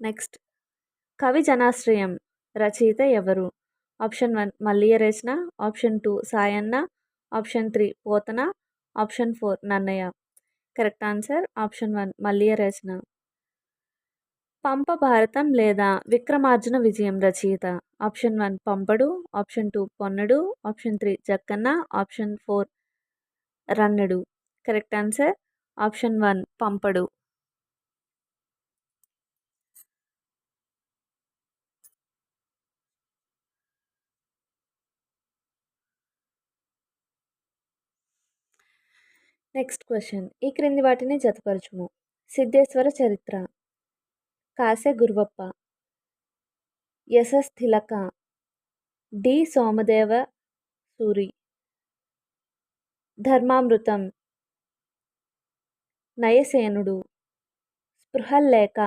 Next కవి జనాశ్రయం రచయిత ఎవరు? Option 1 Malliya Rechana, option 2 Sayanna, option 3 Pothana, option 4 Nannaya. Correct answer option 1 Malliya Rechana. Pampa Bharatam లేదా విక్రమార్జున విజయం రచయిత? ఆప్షన్ 1 పంపడు, ఆప్షన్ 2 పొన్నడు, ఆప్షన్ 3 జక్కన్న, ఆప్షన్ 4 రన్నడు. కరెక్ట్ ఆన్సర్ ఆప్షన్ 1 పంపడు. నెక్స్ట్ క్వశ్చన్, ఈ క్రింది వాటిని జతపరచుము. సిద్ధేశ్వర చరిత్ర, కాసే గురువప్ప, ఎస్ఎస్ తిలక, డి సోమదేవ సూరి, ధర్మామృతం, నయసేనుడు, స్పృహల్లేఖ,